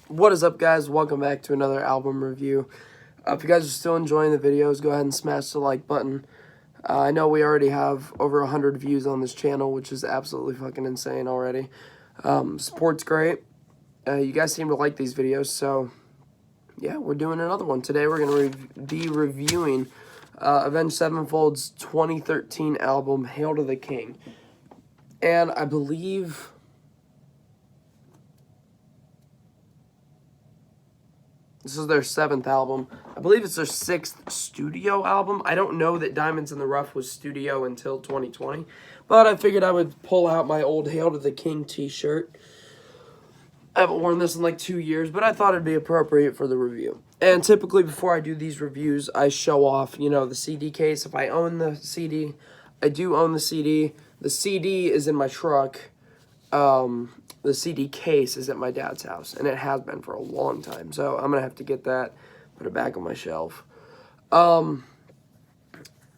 What is up, guys? Welcome back to another album review. If you guys are still enjoying the videos, go ahead and smash the like button. I know we already have over 100 views on this channel, which is absolutely fucking insane already. Support's great. You guys seem to like these videos, so yeah, we're doing another one. Today we're going to be reviewing Avenged Sevenfold's 2013 album, Hail to the King. And I believe... this is their 7th album. I believe it's their 6th studio album. I don't know that Diamonds in the Rough was studio until 2020. But I figured I would pull out my old Hail to the King t-shirt. I haven't worn this in like 2 years, but I thought it'd be appropriate for the review. And typically before I do these reviews, I show off, you know, the CD case. If I own the CD, I do own the CD. The CD is in my truck. The CD case is at my dad's house, and it has been for a long time. So I'm going to have to get that, put it back on my shelf.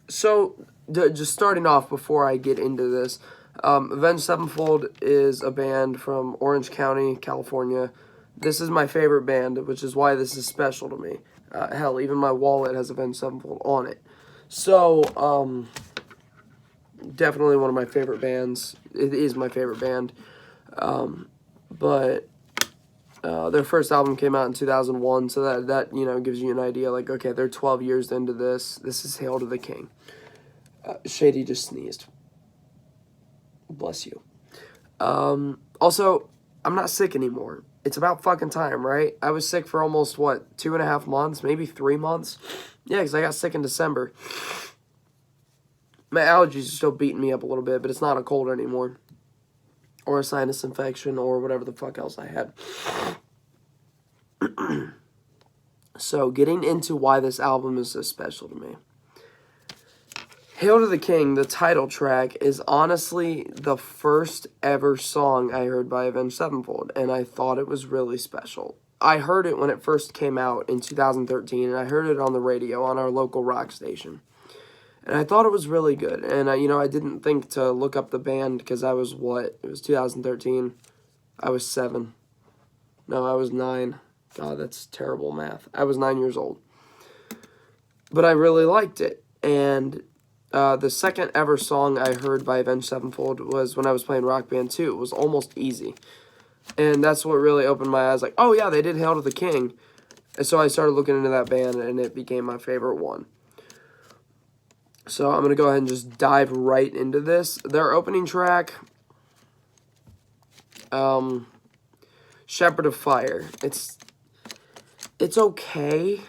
Just starting off before I get into this, Avenged Sevenfold is a band from Orange County, California. This is my favorite band, which is why this is special to me. Hell, even my wallet has Avenged Sevenfold on it. So, definitely one of my favorite bands. It is my favorite band. But their first album came out in 2001, so that you know, gives you an idea, like, okay, they're 12 years into this. This is Hail to the King. Shady just sneezed. Bless you. Also, I'm not sick anymore. It's about fucking time, right? I was sick for almost, what, 2.5 months, maybe 3 months? Yeah, because I got sick in December. My allergies are still beating me up a little bit, but it's not a cold anymore. Or a sinus infection, or whatever the fuck else I had. So, getting into why this album is so special to me. Hail to the King, the title track, is honestly the first ever song I heard by Avenged Sevenfold, and I thought it was really special. I heard it when it first came out in 2013, and I heard it on the radio on our local rock station. And I thought it was really good. And, you know, I didn't think to look up the band because I was, what? It was 2013. I was 7. No, I was 9. God, that's terrible math. I was 9 years old. But I really liked it. And the second ever song I heard by Avenged Sevenfold was when I was playing Rock Band 2. It was Almost Easy. And that's what really opened my eyes. Like, oh, yeah, they did Hail to the King. And so I started looking into that band, and it became my favorite one. So I'm going to go ahead and just dive right into this. Their opening track, Shepherd of Fire. It's okay.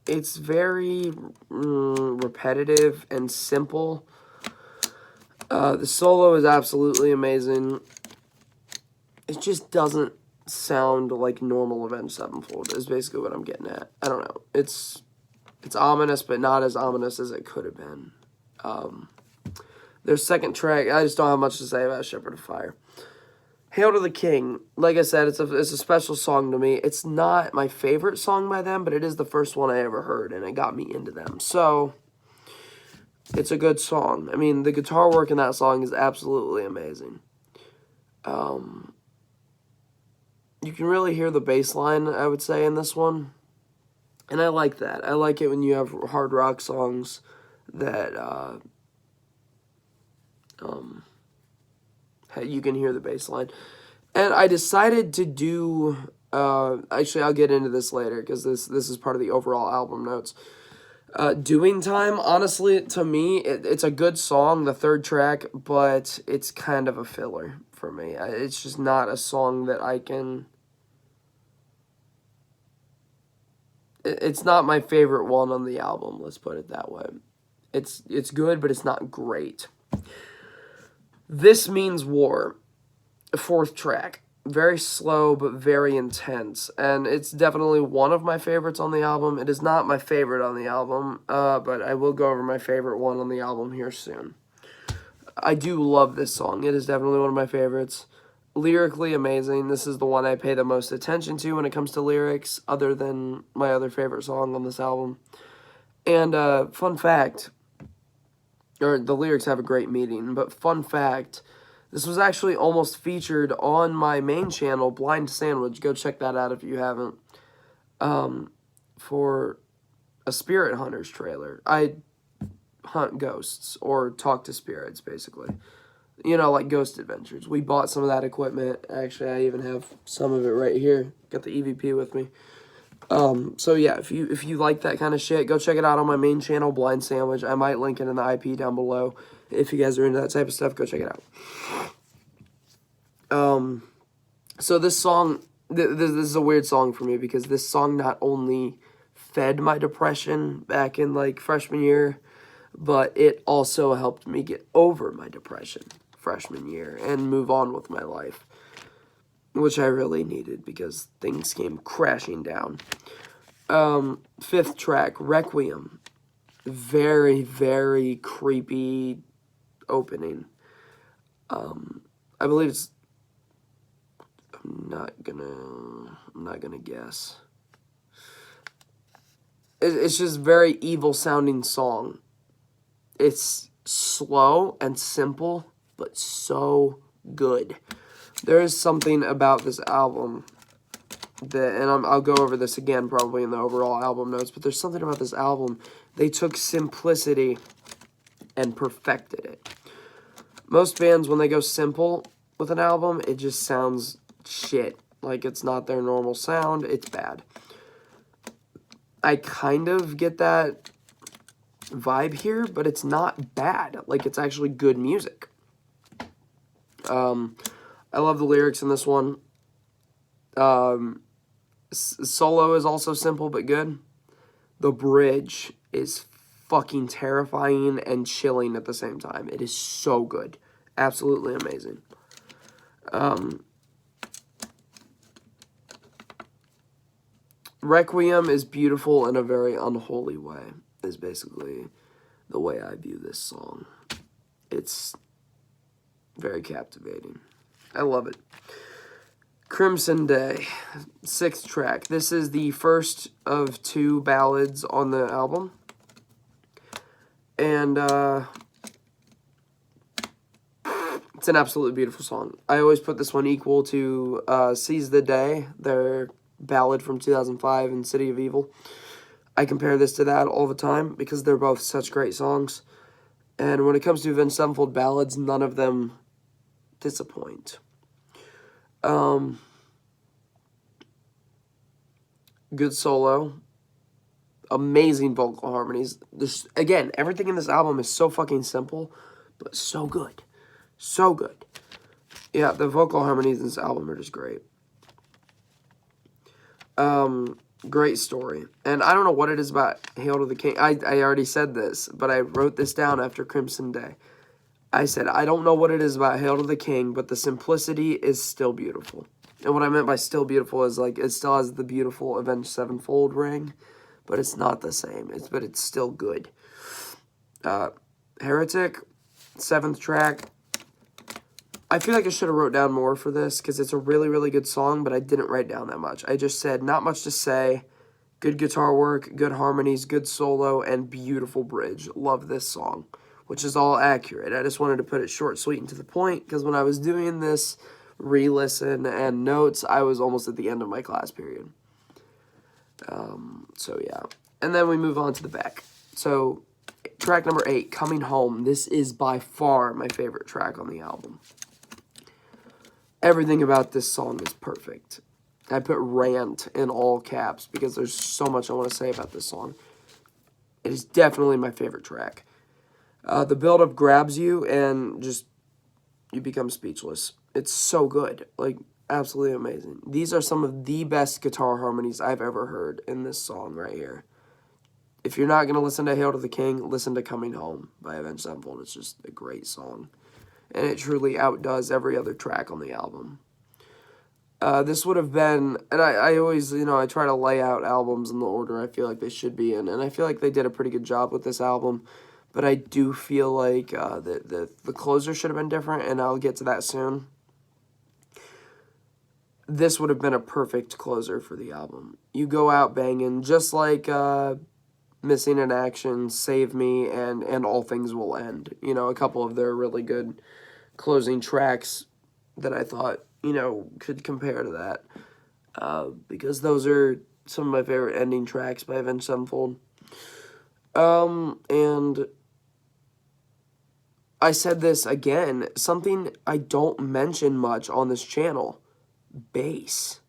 It's very repetitive and simple. The solo is absolutely amazing. It just doesn't sound like normal Avenged Sevenfold is basically what I'm getting at. I don't know. It's ominous, but not as ominous as it could have been. Their second track, I just don't have much to say about Shepherd of Fire. Hail to the King, like I said, it's a special song to me. It's not my favorite song by them, but it is the first one I ever heard, and it got me into them. So, it's a good song. I mean, the guitar work in that song is absolutely amazing. You can really hear the bass line, I would say, in this one. And I like that. I like it when you have hard rock songs that you can hear the bass line. And I decided to do... actually, I'll get into this later because this is part of the overall album notes. Doing Time, honestly, to me, it's a good song, the third track, but it's kind of a filler for me. It's just not a song that I can... It's not my favorite one on the album, let's put it that way. It's good, but it's not great. This Means War, fourth track. Very slow, but very intense. And it's definitely one of my favorites on the album. It is not my favorite on the album, but I will go over my favorite one on the album here soon. I do love this song. It is definitely one of my favorites. Lyrically amazing. This is the one I pay the most attention to when it comes to lyrics, other than my other favorite song on this album. And fun fact, or the lyrics have a great meaning, but fun fact, This was actually almost featured on my main channel, Blind Sandwich. Go check that out if you haven't. For a Spirit Hunters trailer. I hunt ghosts or talk to spirits, basically. You know, like Ghost Adventures. We bought some of that equipment. Actually, I even have some of it right here. Got the EVP with me. So yeah, if you like that kind of shit, go check it out on my main channel, Blind Sandwich. I might link it in the IP down below. If you guys are into that type of stuff, go check it out. So this song, this is a weird song for me because this song not only fed my depression back in like freshman year, but it also helped me get over my depression freshman year and move on with my life, which I really needed because things came crashing down. Fifth track, Requiem. Very, very creepy opening. I believe it's, I'm not gonna guess. It's just very evil sounding song. It's slow and simple, but so good. There is something about this album that, and I'll go over this again probably in the overall album notes, but there's something about this album. They took simplicity and perfected it. Most bands, when they go simple with an album, it just sounds shit. Like it's not their normal sound. It's bad. I kind of get that vibe here, but it's not bad. Like, it's actually good music. I love the lyrics in this one. Solo is also simple but good. The bridge is fucking terrifying and chilling at the same time. It is so good. Absolutely amazing. Requiem is beautiful in a very unholy way, is basically the way I view this song. It's very captivating. I love it. Crimson Day, 6th track. This is the first of 2 ballads on the album. And it's an absolutely beautiful song. I always put this one equal to Seize the Day, their ballad from 2005 and City of Evil. I compare this to that all the time because they're both such great songs. And when it comes to Avenged Sevenfold ballads, none of them disappoint. Good solo. Amazing vocal harmonies. Again, everything in this album is so fucking simple, but so good. So good. Yeah, the vocal harmonies in this album are just great. Great story. And I don't know what it is about Hail to the King. I already said this, but I wrote this down after Crimson Day. I said, I don't know what it is about Hail to the King, but the simplicity is still beautiful. And what I meant by still beautiful is, like, it still has the beautiful Avenged Sevenfold ring, but it's not the same. But it's still good. Heretic, 7th track. I feel like I should have wrote down more for this because it's a really, really good song, but I didn't write down that much. I just said, not much to say. Good guitar work, good harmonies, good solo, and beautiful bridge. Love this song, which is all accurate. I just wanted to put it short, sweet, and to the point because when I was doing this re-listen and notes, I was almost at the end of my class period. So, yeah. And then we move on to the back. So, track number 8, Coming Home. This is by far my favorite track on the album. Everything about this song is perfect. I put rant in all caps because there's so much I want to say about this song. It is definitely my favorite track. The build-up grabs you and just, you become speechless. It's so good. Like, absolutely amazing. These are some of the best guitar harmonies I've ever heard in this song right here. If you're not going to listen to Hail to the King, listen to Coming Home by Avenged Sevenfold. It's just a great song. And it truly outdoes every other track on the album. This would have been, and I always, I try to lay out albums in the order I feel like they should be in. And I feel like they did a pretty good job with this album. But I do feel like the closer should have been different, and I'll get to that soon. This would have been a perfect closer for the album. You go out banging, just like Missing in Action, Save Me, and All Things Will End. A couple of their really good closing tracks that I thought, could compare to that. Because those are some of my favorite ending tracks by Avenged Sevenfold. And I said this again, something I don't mention much on this channel, bass.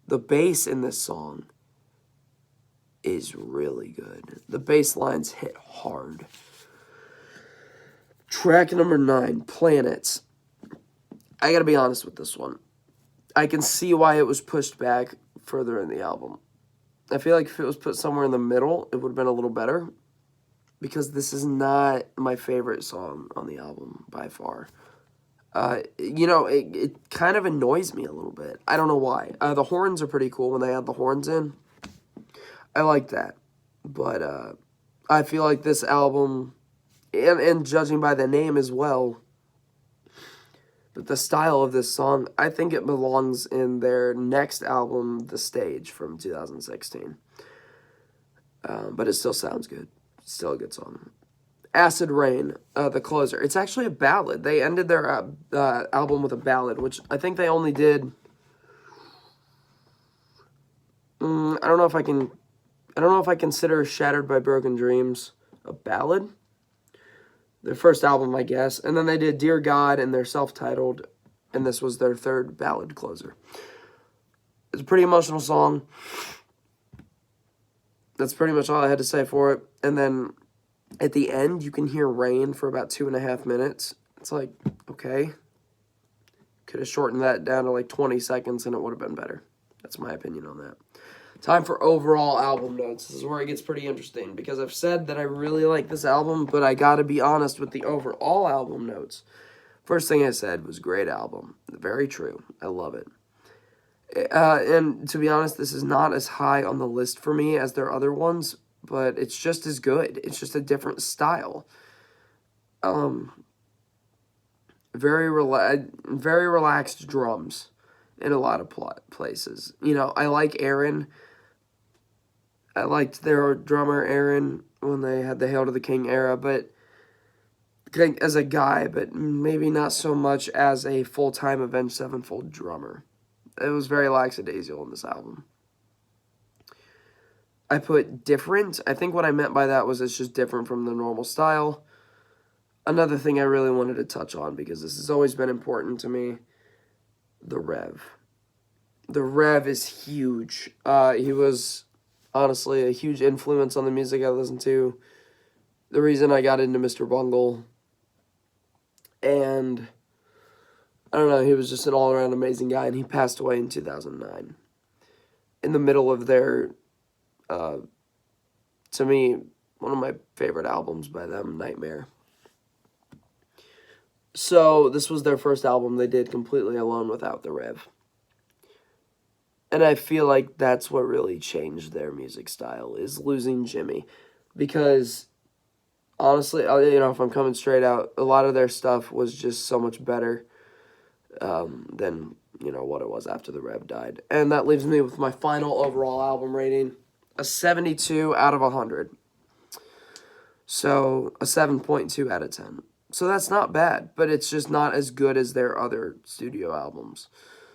The bass in this song is really good. The bass lines hit hard. Track number 9, Planets. I gotta be honest with this one. I can see why it was pushed back further in the album. I feel like if it was put somewhere in the middle, it would have been a little better. Because this is not my favorite song on the album by far. It kind of annoys me a little bit. I don't know why. The horns are pretty cool when they add the horns in. I like that. But I feel like this album, and judging by the name as well, but the style of this song, I think it belongs in their next album, The Stage, from 2016. But it still sounds good. Still a good song. Acid Rain, the closer. It's actually a ballad. They ended their album with a ballad, which I think they only did. I don't know if I consider Shattered by Broken Dreams a ballad. Their first album, I guess. And then they did Dear God and their self-titled, and this was their third ballad closer. It's a pretty emotional song. That's pretty much all I had to say for it. And then at the end, you can hear rain for about 2.5 minutes. It's like, okay. Could have shortened that down to like 20 seconds and it would have been better. That's my opinion on that. Time for overall album notes. This is where it gets pretty interesting because I've said that I really like this album, but I gotta be honest with the overall album notes. First thing I said was great album. Very true. I love it. And to be honest, this is not as high on the list for me as their other ones, but it's just as good. It's just a different style. Very relaxed drums in a lot of places. I like Aaron. I liked their drummer, Aaron, when they had the Hail to the King era, but as a guy, but maybe not so much as a full-time Avenged Sevenfold drummer. It was very lackadaisical in this album. I put different. I think what I meant by that was it's just different from the normal style. Another thing I really wanted to touch on, because this has always been important to me, the Rev. The Rev is huge. He was honestly a huge influence on the music I listened to. The reason I got into Mr. Bungle. And I don't know, he was just an all-around amazing guy, and he passed away in 2009. In the middle of their, to me, one of my favorite albums by them, Nightmare. So, this was their first album they did completely alone without the Rev. And I feel like that's what really changed their music style, is losing Jimmy. Because, honestly, if I'm coming straight out, a lot of their stuff was just so much better than, what it was after the Rev died. And that leaves me with my final overall album rating, a 72 out of 100. So, a 7.2 out of 10. So that's not bad, but it's just not as good as their other studio albums.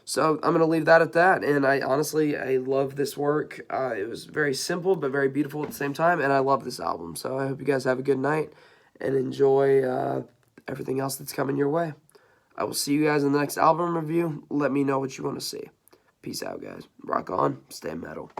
So I'm going to leave that at that, and I love this work. It was very simple, but very beautiful at the same time, and I love this album. So I hope you guys have a good night, and enjoy everything else that's coming your way. I will see you guys in the next album review. Let me know what you want to see. Peace out, guys. Rock on. Stay metal.